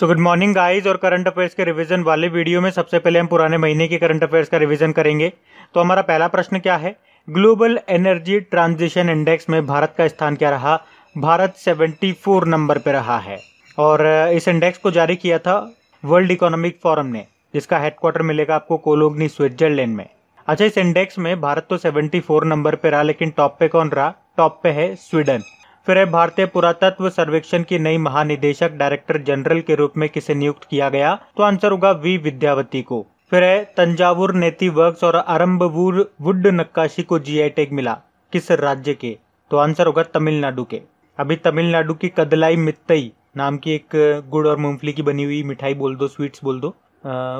So good morning guys. और current affairs के revision वाले वीडियो में सबसे पहले हम पुराने महीने के करंट अफेयर्स का रिवीजन करेंगे। तो हमारा पहला प्रश्न क्या है, ग्लोबल एनर्जी ट्रांजिशन इंडेक्स में भारत का स्थान क्या रहा। भारत 74 नंबर पे रहा है और इस इंडेक्स को जारी किया था वर्ल्ड इकोनॉमिक फोरम ने, जिसका हेडक्वार्टर मिलेगा आपको कोलोगनी स्विट्जरलैंड में। अच्छा, इस इंडेक्स में भारत तो 74 नंबर पे रहा, लेकिन टॉप पे कौन रहा? टॉप पे है स्वीडन। फिर है भारतीय पुरातत्व सर्वेक्षण की नई महानिदेशक डायरेक्टर जनरल के रूप में किसे नियुक्त किया गया? तो आंसर होगा वी विद्यावती को। फिर है तंजावुर नेती वर्क्स और आरंभवूर वुड नक्काशी को जीआई टैग मिला, किस राज्य के? तो आंसर होगा तमिलनाडु के। अभी तमिलनाडु की कदलाई मित्तई नाम की एक गुड़ और मूंगफली की बनी हुई मिठाई बोल दो, स्वीट्स बोल दो,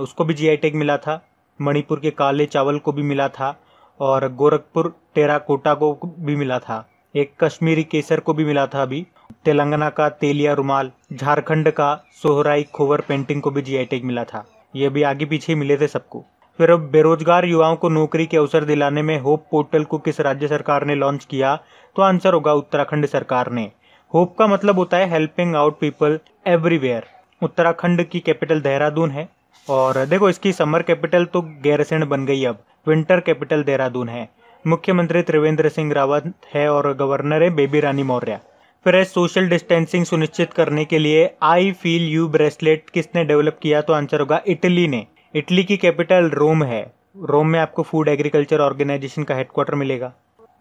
उसको भी जीआई टैग मिला था। मणिपुर के काले चावल को भी मिला था और गोरखपुर टेराकोटा को भी मिला था। एक कश्मीरी केसर को भी मिला था। अभी तेलंगाना का तेलिया रुमाल, झारखंड का सोहराई खोवर पेंटिंग को भी जीआई टैग मिला था। ये भी आगे पीछे मिले थे सबको। फिर अब बेरोजगार युवाओं को नौकरी के अवसर दिलाने में होप पोर्टल को किस राज्य सरकार ने लॉन्च किया? तो आंसर होगा उत्तराखंड सरकार ने। होप का मतलब होता है helping out people everywhere. Uttarakhand की कैपिटल देहरादून है और देखो इसकी समर कैपिटल तो गैरसैंण बन गई, अब विंटर कैपिटल देहरादून है। मुख्यमंत्री त्रिवेंद्र सिंह रावत है और गवर्नर है बेबी रानी मौर्य। फिर है सोशल डिस्टेंसिंग सुनिश्चित करने के लिए आई फील यू ब्रेसलेट किसने डेवलप किया? तो आंसर होगा इटली ने। इटली की कैपिटल रोम है। रोम में आपको फूड एग्रीकल्चर ऑर्गेनाइजेशन का हेडक्वार्टर मिलेगा।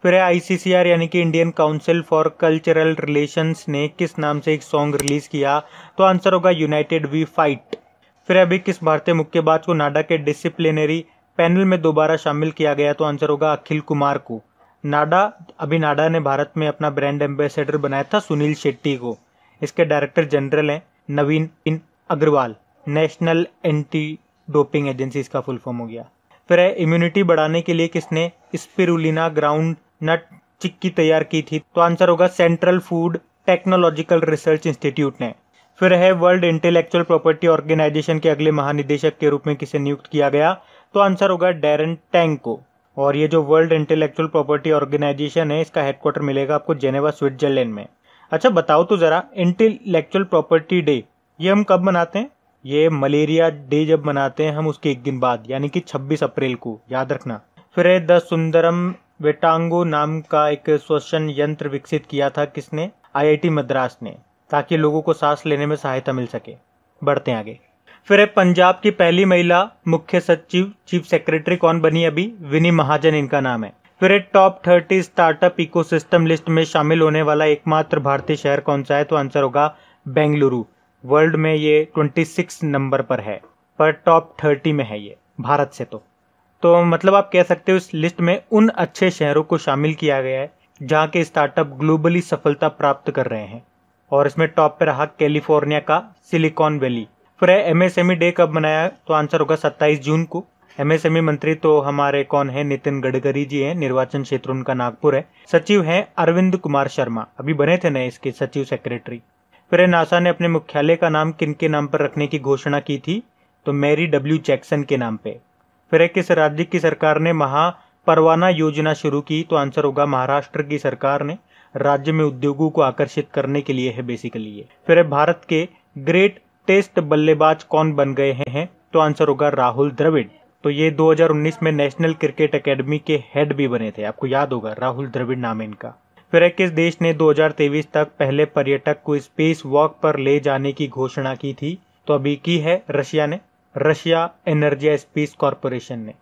फिर है आईसीसीआर यानी कि Indian council for cultural relations ने किस नाम से एक सॉन्ग रिलीज किया? तो आंसर होगा यूनाइटेड वी फाइट। फिर अभी किस भारतीय मुक्केबाज को नाडा के डिसिप्लिनरी पैनल में दोबारा शामिल किया गया? तो आंसर होगा अखिल कुमार को। नाडा ने भारत में अपना ब्रांड एम्बेसडर बनाया था सुनील शेट्टी को। इसके डायरेक्टर जनरल हैं Naveen Agarwal. National anti doping agency इसका फुल फॉर्म हो गया। फिर है इम्यूनिटी बढ़ाने के लिए किसने स्पिरुलिना ग्राउंड नट चिक्की तैयार की थी? तो आंसर होगा central food technological research institute ने। फिर है वर्ल्ड इंटेलेक्चुअल प्रॉपर्टी ऑर्गेनाइजेशन के अगले महानिदेशक के रूप में किसे नियुक्त किया गया? तो आंसर होगा डैरन टैंग को। और ये जो वर्ल्ड इंटेलेक्चुअल प्रॉपर्टी ऑर्गेनाइजेशन है, इसका हेडक्वार्टर मिलेगा आपको जेनेवा स्विट्जरलैंड में। अच्छा बताओ तो जरा, इंटेलेक्चुअल प्रॉपर्टी डे ये हम कब मनाते हैं? ये मलेरिया डे जब मनाते हैं हम उसके एक दिन बाद, यानी कि 26 अप्रैल को, याद रखना। फिर है द सुंदरम वेटांगो नाम का एक श्वसन यंत्र विकसित किया था किसने? आईआईटी मद्रास ने, ताकि लोगों को सांस लेने में सहायता मिल सके। बढ़ते हैं आगे। फिर है पंजाब की पहली महिला मुख्य सचिव चीफ सेक्रेटरी कौन बनी? अभी विनी महाजन इनका नाम है। फिर है टॉप 30 स्टार्टअप इकोसिस्टम लिस्ट में शामिल होने वाला एकमात्र भारतीय शहर कौन सा है? तो आंसर होगा बेंगलुरु। वर्ल्ड में ये 26 नंबर पर है, पर टॉप 30 में है ये भारत से। तो मतलब आप कह सकते हो इस लिस्ट में उन अच्छे शहरों को शामिल किया गया है जहाँ के स्टार्टअप ग्लोबली सफलता प्राप्त कर रहे हैं। और इसमें टॉप पे रहा कैलिफोर्निया का सिलिकॉन वैली। फिर है एमएसएमई डे कब मनाया? तो आंसर होगा 27 जून को। एमएसएमई मंत्री तो हमारे कौन है? नितिन गडकरी जी हैं। निर्वाचन क्षेत्र उनका नागपुर है। सचिव हैं अरविंद कुमार शर्मा, अभी बने थे नए इसके सचिव सेक्रेटरी। फिर है नासा ने अपने मुख्यालय का नाम किन के नाम पर रखने की घोषणा की थी? तो मैरी डब्ल्यू जैक्सन के नाम पे। फिर है किस राज्य की सरकार ने महापरवाना योजना शुरू की? तो आंसर होगा महाराष्ट्र की सरकार ने। राज्य में उद्योगों को आकर्षित करने के लिए है बेसिकली ये। फिर है भारत के ग्रेट टेस्ट बल्लेबाज कौन बन गए हैं? तो आंसर होगा राहुल द्रविड़। तो ये 2019 में नेशनल क्रिकेट एकेडमी के हेड भी बने थे, आपको याद होगा, राहुल द्रविड़ नाम है इनका। फिर है किस देश ने 2023 तक पहले पर्यटक को स्पेस वॉक पर ले जाने की घोषणा की थी? तो अभी की है रशिया ने, रशिया एनर्जी स्पेस कॉर्पोरेशन ने।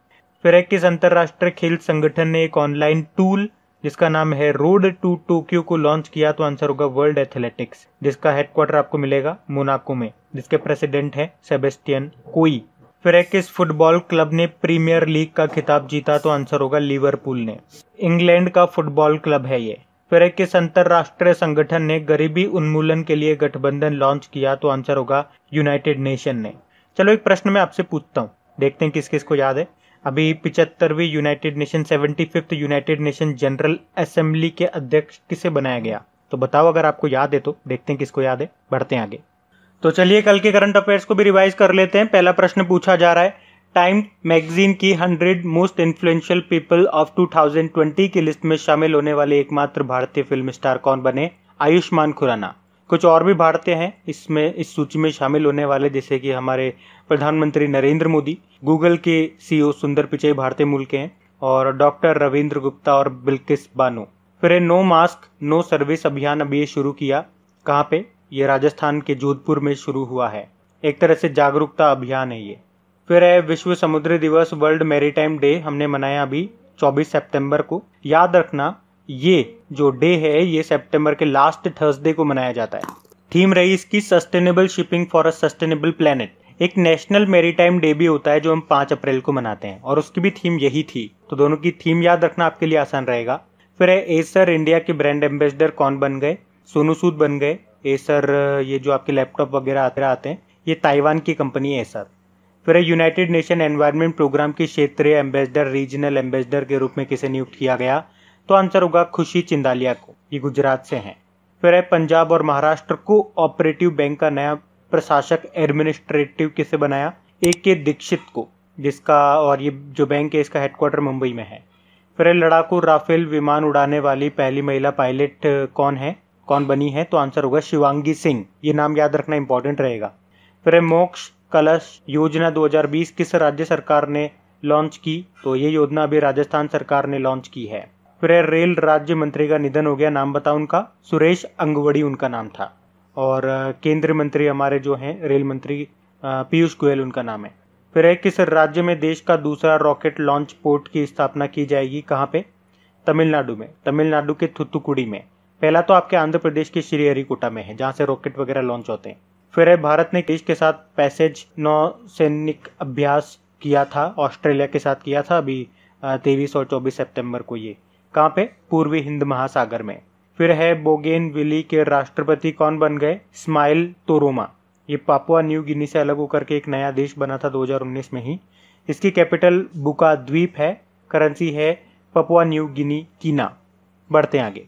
फिर है किस अंतरराष्ट्रीय खेल संगठन ने एक ऑनलाइन टूल जिसका नाम है रोड टू टोक्यो को लॉन्च किया? तो आंसर होगा वर्ल्ड एथलेटिक्स, जिसका हेडक्वार्टर आपको मिलेगा मोनाको में, जिसके प्रेसिडेंट है सेबेस्टियन कोई। फिर है किस फुटबॉल क्लब ने प्रीमियर लीग का खिताब जीता? तो आंसर होगा लिवरपूल ने। इंग्लैंड का फुटबॉल क्लब है ये। फिर है किस अंतरराष्ट्रीय संगठन ने गरीबी उन्मूलन के लिए गठबंधन लॉन्च किया? तो आंसर होगा यूनाइटेड नेशन ने। चलो एक प्रश्न मैं आपसे पूछता हूँ, देखते हैं किस किस को याद है। अभी 75वीं United Nation 75th United Nation General Assembly के अध्यक्ष किसे बनाया गया? तो बताओ अगर आपको याद है तो, देखते हैं किसको याद है। बढ़ते हैं आगे। तो चलिए कल के करंट अफेयर्स को भी रिवाइज कर लेते हैं। पहला प्रश्न पूछा जा रहा है, टाइम मैगजीन की 100 मोस्ट इन्फ्लुएंशियल पीपल ऑफ 2020 की लिस्ट में शामिल होने वाले एकमात्र भारतीय फिल्म स्टार कौन बने? आयुष्मान खुराना। कुछ और भी भारतीय हैं इसमें, इस सूची में शामिल होने वाले, जैसे कि हमारे प्रधानमंत्री नरेंद्र मोदी, गूगल के सीईओ सुंदर पिचाई भारतीय मूल के हैं, और डॉक्टर रविंद्र गुप्ता और बिल्किस बानो। फिर नो मास्क नो सर्विस अभियान अभी ये शुरू किया, कहाँ पे? ये राजस्थान के जोधपुर में शुरू हुआ है। एक तरह से जागरूकता अभियान है ये। फिर है विश्व समुद्री दिवस, वर्ल्ड मैरीटाइम डे, हमने मनाया अभी 24 सितंबर को। याद रखना ये जो डे है ये सितंबर के लास्ट थर्सडे को मनाया जाता है। थीम रही इसकी sustainable shipping for a sustainable planet. एक नेशनल मैरीटाइम डे भी होता है जो हम 5 अप्रैल को मनाते हैं, और उसकी भी थीम यही थी, तो दोनों की थीम याद रखना आपके लिए आसान रहेगा। फिर है एसर इंडिया के ब्रांड एम्बेसडर कौन बन गए? सोनू सूद बन गए। एसर ये जो आपके लैपटॉप वगैरह आते हैं ये ताइवान की कंपनी है एसर। फिर यूनाइटेड नेशन एनवायरनमेंट प्रोग्राम के क्षेत्रीय एम्बेसडर, रीजनल एम्बेसडर के रूप में किसे नियुक्त किया गया? तो आंसर होगा खुशी चिंदालिया को, ये गुजरात से हैं। फिर है पंजाब और महाराष्ट्र को ऑपरेटिव बैंक का नया प्रशासक एडमिनिस्ट्रेटिव किसे बनाया? AK दीक्षित को, जिसका, और ये जो बैंक है इसका हेडक्वार्टर मुंबई में है। फिर लड़ाकू राफेल विमान उड़ाने वाली पहली महिला पायलट कौन बनी है? तो आंसर होगा शिवांगी सिंह, ये नाम याद रखना इंपॉर्टेंट रहेगा। फिर मोक्ष कलश योजना 2020 किस राज्य सरकार ने लॉन्च की? तो ये योजना अभी राजस्थान सरकार ने लॉन्च की है। फिर रेल राज्य मंत्री का निधन हो गया, नाम बताओ उनका? सुरेश अंगवड़ी उनका नाम था। और केंद्रीय मंत्री हमारे जो हैं रेल मंत्री पीयूष गोयल उनका नाम है। फिर किस राज्य में देश का दूसरा रॉकेट लॉन्च पोर्ट की स्थापना की जाएगी? कहाँ पे? तमिलनाडु में, तमिलनाडु के थुथुकुडी में। पहला तो आपके आंध्र प्रदेश के श्रीहरिकोटा में है, जहाँ से रॉकेट वगैरह लॉन्च होते हैं। फिर भारत ने देश के साथ पैसेज नौसैनिक अभ्यास किया था, ऑस्ट्रेलिया के साथ किया था अभी 23 और 24 सितंबर को। ये कहाँ पे? पूर्वी हिंद महासागर में। फिर है बोगेनविली के राष्ट्रपति कौन बन गए? इस्माइल तोरोमा। ये पापुआ न्यू गिनी से अलग होकर के एक नया देश बना था 2019 में ही। इसकी कैपिटल बुका द्वीप है, करेंसी है पापुआ न्यू गिनी कीना। बढ़ते हैं आगे।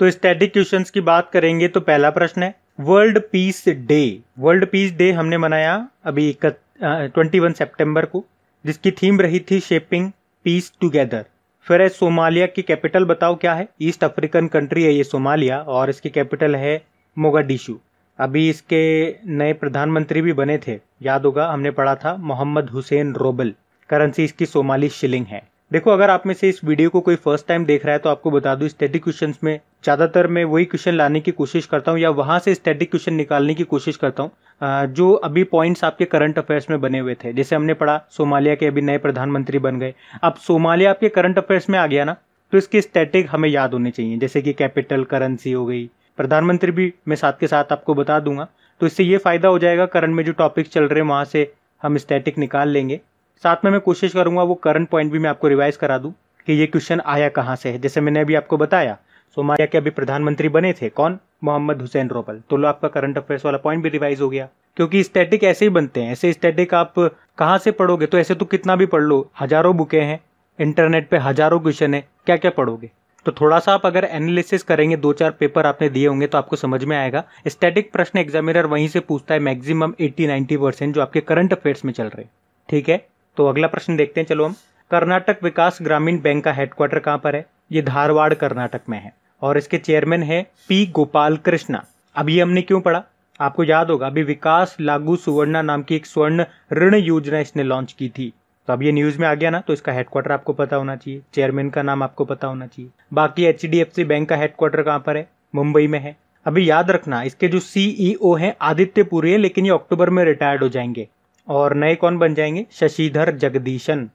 तो स्टैटिक क्वेश्चंस की बात करेंगे तो पहला प्रश्न है world peace day. World peace day हमने मनाया अभी 21 सितंबर को, जिसकी थीम रही थी शेपिंग पीस टुगेदर। फिर है सोमालिया की कैपिटल बताओ क्या है? ईस्ट अफ्रीकन कंट्री है ये सोमालिया, और इसकी कैपिटल है मोगाडिशु। अभी इसके नए प्रधानमंत्री भी बने थे, याद होगा हमने पढ़ा था, मोहम्मद हुसैन रोबल। करेंसी इसकी सोमाली शिलिंग है। देखो अगर आप में से इस वीडियो को कोई फर्स्ट टाइम देख रहा है तो आपको बता दूं स्टैटिक क्वेश्चंस में ज्यादातर मैं वही क्वेश्चन लाने की कोशिश करता हूं, या वहां से स्टैटिक क्वेश्चन निकालने की कोशिश करता हूं जो अभी पॉइंट्स आपके करंट अफेयर्स में बने हुए थे। जैसे हमने पढ़ा सोमालिया के अभी नए प्रधानमंत्री बन गए, अब सोमालिया आपके करंट अफेयर्स में आ गया ना, तो इसकी स्टैटिक हमें याद होनी चाहिए, जैसे कि कैपिटल, करेंसी हो गई, प्रधानमंत्री भी मैं साथ के साथ आपको बता दूंगा। तो इससे ये फायदा हो जाएगा, करंट में जो टॉपिक चल रहे हैं वहां से हम स्टैटिक निकाल लेंगे। साथ में मैं कोशिश करूंगा वो करंट पॉइंट भी मैं आपको रिवाइज करा दूं कि ये क्वेश्चन आया कहाँ से है। जैसे मैंने अभी आपको बताया सोमालिया के अभी प्रधानमंत्री बने थे कौन? मोहम्मद हुसैन रोबल। तो लो आपका करंट अफेयर्स वाला पॉइंट भी रिवाइज हो गया, क्योंकि स्टैटिक ऐसे ही बनते हैं। ऐसे स्टैटिक आप कहाँ से पढ़ोगे? तो ऐसे तो कितना भी पढ़ लो, हजारों बुकें हैं इंटरनेट पे, हजारों क्वेश्चन है, क्या क्या पढ़ोगे? तो थोड़ा सा आप अगर एनालिसिस करेंगे, 2-4 पेपर आपने दिए होंगे तो आपको समझ में आएगा। स्टैटिक प्रश्न एग्जामिनर वहीं से पूछता है मैक्सिमम 80-90% जो आपके करंट अफेयर्स में चल रहे। ठीक है, तो अगला प्रश्न देखते हैं। चलो हम, कर्नाटक विकास ग्रामीण बैंक का हेडक्वार्टर कहाँ पर है? ये धारवाड़ कर्नाटक में है, और इसके चेयरमैन है पी गोपाल कृष्णा। अब ये हमने क्यों पढ़ा? आपको याद होगा अभी विकास लागू सुवर्णा नाम की एक स्वर्ण ऋण योजना इसने लॉन्च की थी, तो अब ये न्यूज में आ गया ना, तो इसका हेडक्वार्टर आपको पता होना चाहिए, चेयरमैन का नाम आपको पता होना चाहिए। बाकी HDFC बैंक का हेडक्वार्टर कहाँ पर है? मुंबई में है। अभी याद रखना इसके जो CEO हैं आदित्य पुरी है, लेकिन ये अक्टूबर में रिटायर्ड हो जाएंगे, और नए कौन बन जाएंगे? शशिधर जगदीशन।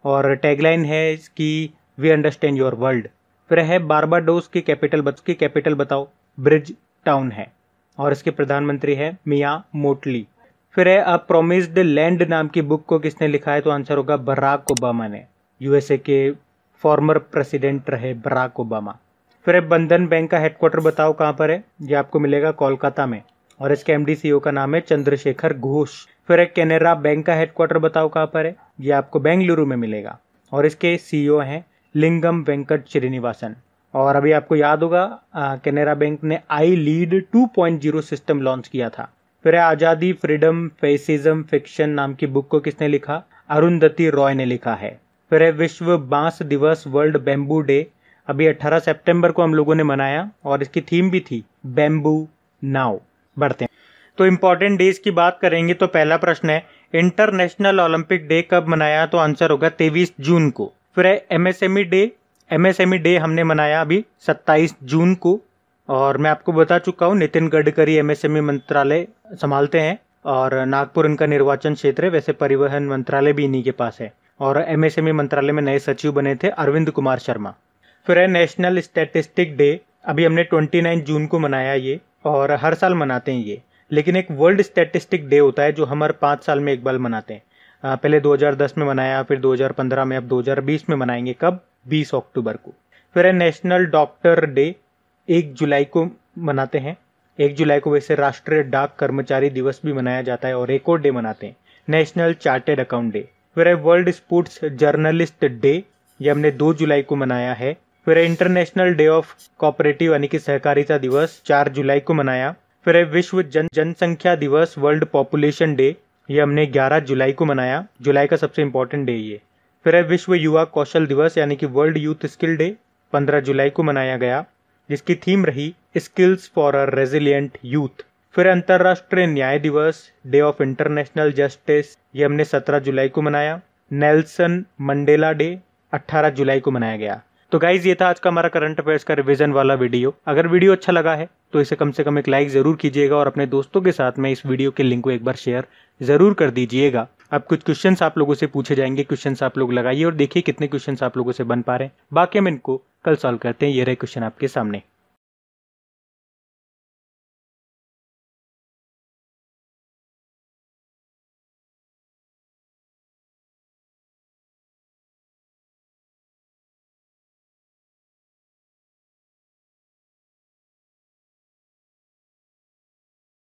और टैगलाइन है इसकी वी अंडरस्टैंड योर वर्ल्ड। फिर है बारबाडोस की कैपिटल बताओ? ब्रिज टाउन है, और इसके प्रधानमंत्री है मिया मोटली। फिर है अ प्रोमिस्ड लैंड नाम की बुक को किसने लिखा है? तो आंसर होगा बराक ओबामा ने, USA के फॉर्मर प्रेसिडेंट रहे बराक ओबामा। फिर है बंधन बैंक का हेडक्वार्टर बताओ कहाँ पर है? ये आपको मिलेगा कोलकाता में, और इसके MD CEO का नाम है चंद्रशेखर घोष। फिर एक कैनरा बैंक का हेडक्वार्टर बताओ कहाँ पर है? ये आपको बेंगलुरु में मिलेगा, और इसके CEO हैं लिंगम वेंकट श्रीनिवासन। और अभी आपको याद होगा कैनरा बैंक ने आई लीड 2.0 सिस्टम लॉन्च किया था। फिर आजादी, फ्रीडम, फेसिज्म, फिक्शन नाम की बुक को किसने लिखा? अरुंधति रॉय ने लिखा है। फिर है विश्व बांस दिवस, वर्ल्ड बैम्बू डे, अभी 18 सितंबर को हम लोगों ने मनाया, और इसकी थीम भी थी बैम्बू नाउ बढ़ते हैं। तो इम्पोर्टेंट डेज की बात करेंगे तो पहला प्रश्न है इंटरनेशनल ओलंपिक डे कब मनाया, तो आंसर होगा 23 जून को। फिर है एमएसएमई डे हमने मनाया अभी 27 जून को, और मैं आपको बता चुका हूँ नितिन गडकरी एमएसएमई मंत्रालय संभालते हैं और नागपुर इनका निर्वाचन क्षेत्र है। वैसे परिवहन मंत्रालय भी इन्हीं के पास है, और एमएसएमई मंत्रालय में नए सचिव बने थे अरविंद कुमार शर्मा। फिर है नेशनल स्टैटिस्टिक डे, अभी हमने 29 जून को मनाया ये, और हर साल मनाते हैं ये, लेकिन एक वर्ल्ड स्टैटिस्टिक डे होता है जो हम हर 5 साल में एक बार मनाते हैं। पहले 2010 में मनाया, फिर 2015 में, अब 2020 में मनाएंगे। कब? 20 अक्टूबर को। फिर है नेशनल डॉक्टर डे, 1 जुलाई को मनाते हैं। 1 जुलाई को वैसे राष्ट्रीय डाक कर्मचारी दिवस भी मनाया जाता है, और एक और डे मनाते हैं नेशनल चार्टेड अकाउंट डे। फिर है वर्ल्ड स्पोर्ट्स जर्नलिस्ट डे, ये हमने 2 जुलाई को मनाया है। फिर है इंटरनेशनल डे ऑफ कोऑपरेटिव यानी कि सहकारिता दिवस 4 जुलाई को मनाया। फिर है विश्व जनसंख्या दिवस वर्ल्ड पॉपुलेशन डे, ये हमने 11 जुलाई को मनाया। जुलाई का सबसे इंपॉर्टेंट डे ये। फिर है विश्व युवा कौशल दिवस यानी कि वर्ल्ड यूथ स्किल डे, 15 जुलाई को मनाया गया, जिसकी थीम रही skills for a resilient youth. फिर अंतर्राष्ट्रीय न्याय दिवस डे ऑफ इंटरनेशनल जस्टिस, ये हमने 17 जुलाई को मनाया। नेल्सन मंडेला डे 18 जुलाई को मनाया गया। तो गाइज ये था आज का हमारा करंट अफेयर्स का रिवीजन वाला वीडियो। अगर वीडियो अच्छा लगा है तो इसे कम से कम एक लाइक जरूर कीजिएगा, और अपने दोस्तों के साथ में इस वीडियो के लिंक को एक बार शेयर जरूर कर दीजिएगा। अब कुछ क्वेश्चंस आप लोगों से पूछे जाएंगे, क्वेश्चंस आप लोग लगाइए और देखिए कितने क्वेश्चंस आप लोगों से बन पा रहे हैं। बाकी हम इनको कल सॉल्व करते हैं। ये रहे क्वेश्चन आपके सामने।